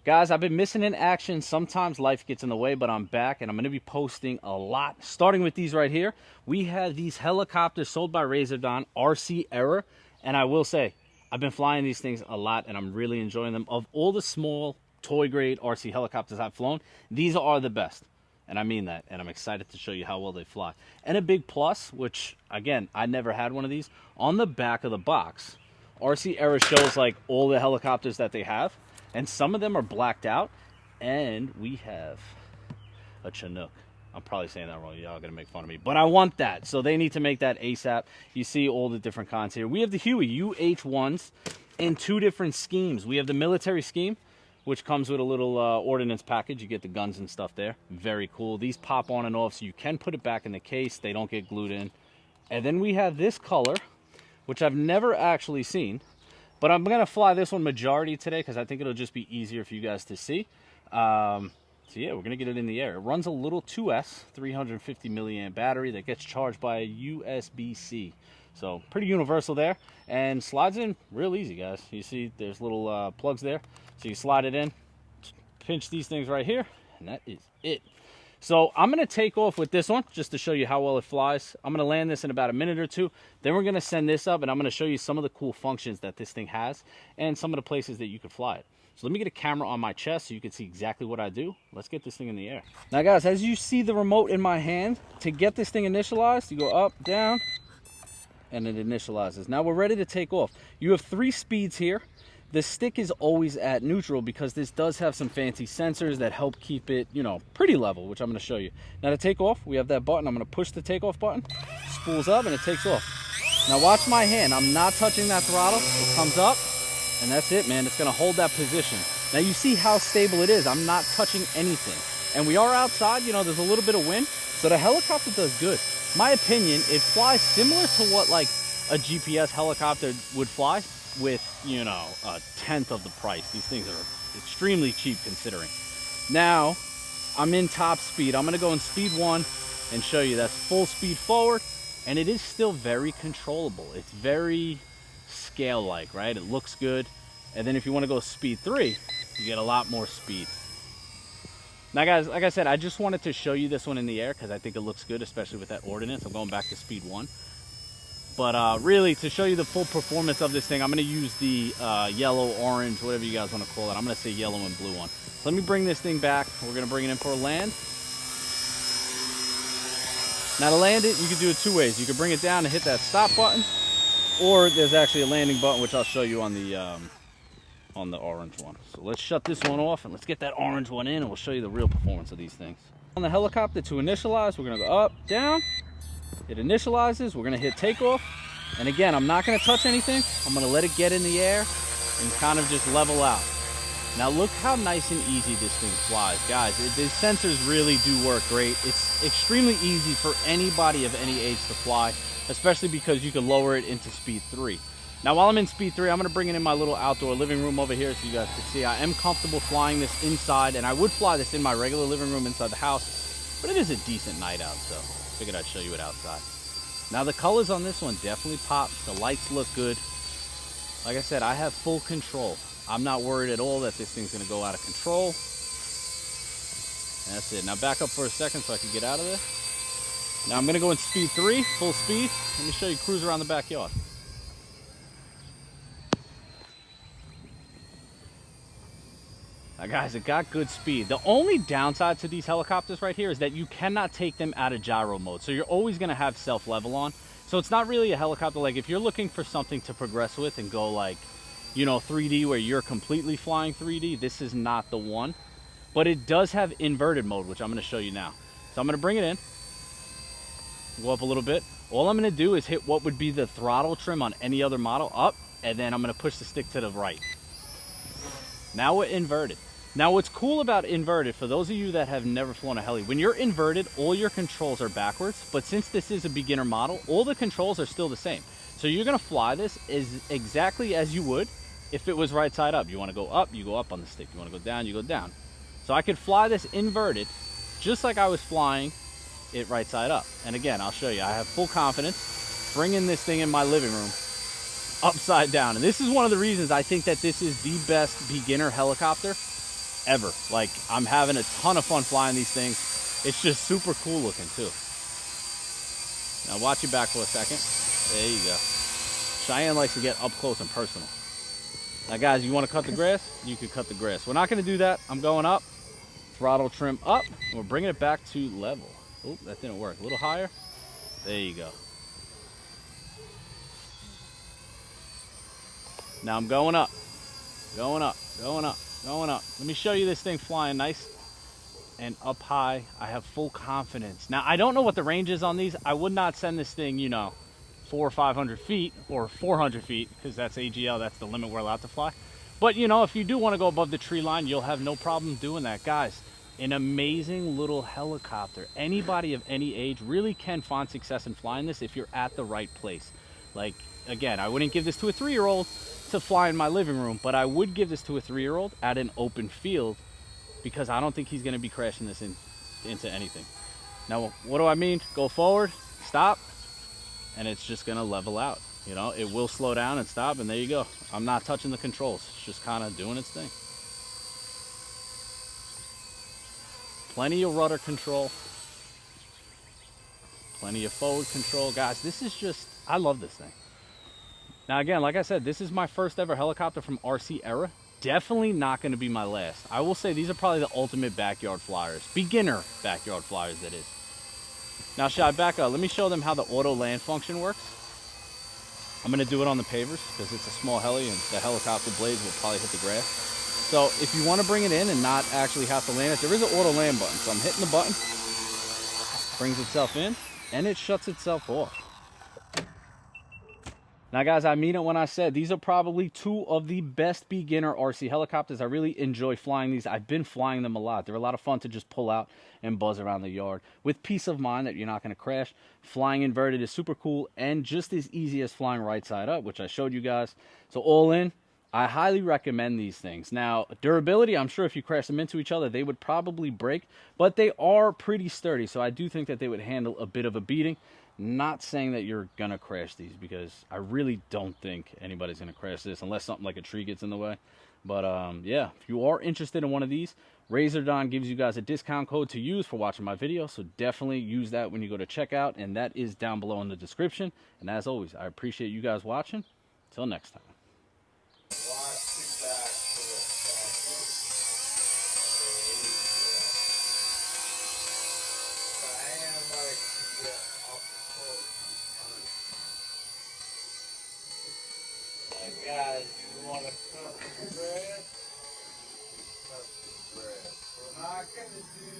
Guys, I've been missing in action. Sometimes life gets in the way, but I'm back and I'm going to be posting a lot. Starting with these right here. We have these helicopters sold by Razordon, RC Error. And I will say, I've been flying these things a lot and I'm really enjoying them. Of all the small toy grade RC helicopters I've flown, these are the best. And I mean that. And I'm excited to show you how well they fly. And a big plus, which again, I never had one of these. On the back of the box, RC Error shows like all the helicopters that they have. And some of them are blacked out. And we have a Chinook. I'm probably saying that wrong. Y'all gonna make fun of me. But I want that. So they need to make that ASAP. You see all the different kinds here. We have the Huey UH-1s in two different schemes. We have the military scheme, which comes with a little ordnance package. You get the guns and stuff there. Very cool. These pop on and off so you can put it back in the case. They don't get glued in. And then we have this color, which I've never actually seen. But I'm going to fly this one majority today because I think it'll just be easier for you guys to see. So yeah, we're going to get it in the air. It runs a little 2S, 350 milliamp battery that gets charged by a USB-C. So pretty universal there. And slides in real easy, guys. You see there's little plugs there. So you slide it in, pinch these things right here, and that is it. So I'm going to take off with this one just to show you how well it flies. I'm going to land this in about a minute or two. Then we're going to send this up and I'm going to show you some of the cool functions that this thing has and some of the places that you can fly it. So let me get a camera on my chest so you can see exactly what I do. Let's get this thing in the air. Now guys, as you see the remote in my hand, to get this thing initialized, you go up, down, and it initializes. Now we're ready to take off. You have 3 speeds here. The stick is always at neutral because this does have some fancy sensors that help keep it, you know, pretty level, which I'm going to show you. Now to take off, we have that button. I'm going to push the takeoff button, spools up, and it takes off. Now watch my hand. I'm not touching that throttle. It comes up, and that's it, man. It's going to hold that position. Now you see how stable it is. I'm not touching anything. And we are outside. You know, there's a little bit of wind, so the helicopter does good. My opinion, it flies similar to what like a GPS helicopter would fly, with, you know, a tenth of the price. These things are extremely cheap considering. Now I'm in top speed. I'm going to go in speed 1 and show you that's full speed forward, and it is still very controllable. It's very scale like, right? It looks good. And then if you want to go speed 3, you get a lot more speed. Now guys, like I said, I just wanted to show you this one in the air because I think it looks good, especially with that ordnance. I'm going back to speed 1. But really, to show you the full performance of this thing, I'm going to use the yellow, orange, whatever you guys want to call it. I'm going to say yellow and blue one. So let me bring this thing back. We're going to bring it in for a land. Now to land it, you can do it 2 ways. You can bring it down and hit that stop button, or there's actually a landing button, which I'll show you on the orange one. So let's shut this one off and let's get that orange one in, and we'll show you the real performance of these things. On the helicopter, to initialize, we're going to go up, down. It initializes, we're going to hit takeoff, and again, I'm not going to touch anything. I'm going to let it get in the air and kind of just level out. Now look how nice and easy this thing flies. Guys, the sensors really do work great. It's extremely easy for anybody of any age to fly, especially because you can lower it into speed 3. Now while I'm in speed 3, I'm going to bring it in my little outdoor living room over here so you guys can see. I am comfortable flying this inside, and I would fly this in my regular living room inside the house, but it is a decent night out, so figured I'd show you it outside. Now the colors on this one definitely pop. The lights look good. Like I said, I have full control. I'm not worried at all that this thing's going to go out of control. And that's it. Now back up for a second so I can get out of there. Now I'm going to go in speed 3, full speed. Let me show you cruise around the backyard. Now guys, it got good speed. The only downside to these helicopters right here is that you cannot take them out of gyro mode. So you're always going to have self-level on. So it's not really a helicopter. Like if you're looking for something to progress with and go like, you know, 3D where you're completely flying 3D, this is not the one. But it does have inverted mode, which I'm going to show you now. So I'm going to bring it in, go up a little bit. All I'm going to do is hit what would be the throttle trim on any other model, up, and then I'm going to push the stick to the right. Now we're inverted. Now what's cool about inverted, for those of you that have never flown a heli, when you're inverted, all your controls are backwards, but since this is a beginner model, all the controls are still the same. So you're going to fly this exactly as you would if it was right side up. You want to go up, you go up on the stick. You want to go down, you go down. So I could fly this inverted just like I was flying it right side up. And again, I'll show you. I have full confidence bringing this thing in my living room upside down. And this is one of the reasons I think that this is the best beginner helicopter ever. Like, I'm having a ton of fun flying these things. It's just super cool looking too. Now watch your back for a second. There you go. Cheyenne likes to get up close and personal. Now guys, you want to cut the grass? You can cut the grass. We're not going to do that. I'm going up. Throttle trim up. And we're bringing it back to level. Oh, that didn't work. A little higher. There you go. Now I'm going up. Going up. Going up. Going up. Let me show you this thing flying nice and up high. I have full confidence. Now, I don't know what the range is on these. I would not send this thing, you know, 400 or 500 feet or 400 feet because that's AGL. That's the limit we're allowed to fly. But, you know, if you do want to go above the tree line, you'll have no problem doing that. Guys, an amazing little helicopter. Anybody of any age really can find success in flying this if you're at the right place. Like, again, I wouldn't give this to a 3-year-old to fly in my living room, but I would give this to a 3-year-old at an open field because I don't think he's going to be crashing this into anything. Now, what do I mean? Go forward, stop, and it's just going to level out. You know, it will slow down and stop, and there you go. I'm not touching the controls. It's just kind of doing its thing. Plenty of rudder control. Plenty of forward control. Guys, this is just, I love this thing. Now, again, like I said, this is my first ever helicopter from RC era. Definitely not going to be my last. I will say these are probably the ultimate backyard flyers. Beginner backyard flyers, that is. Now, should I back up? Let me show them how the auto land function works. I'm going to do it on the pavers because it's a small heli and the helicopter blades will probably hit the grass. So if you want to bring it in and not actually have to land it, there is an auto land button. So I'm hitting the button, brings itself in, and it shuts itself off. Now guys, I mean it when I said these are probably 2 of the best beginner RC helicopters. I really enjoy flying these. I've been flying them a lot. They're a lot of fun to just pull out and buzz around the yard with peace of mind that you're not going to crash. Flying inverted is super cool and just as easy as flying right side up, which I showed you guys. So all in, I highly recommend these things. Now, durability, I'm sure if you crash them into each other, they would probably break, but they are pretty sturdy. So I do think that they would handle a bit of a beating. Not saying that you're gonna crash these because I really don't think anybody's gonna crash this unless something like a tree gets in the way. But yeah, if you are interested in one of these, Razordon gives you guys a discount code to use for watching my video, so definitely use that when you go to checkout, and that is down below in the description. And as always, I appreciate you guys watching. Till next time. Guys, you want to cut the grass? Cut the grass. We're not going to do that.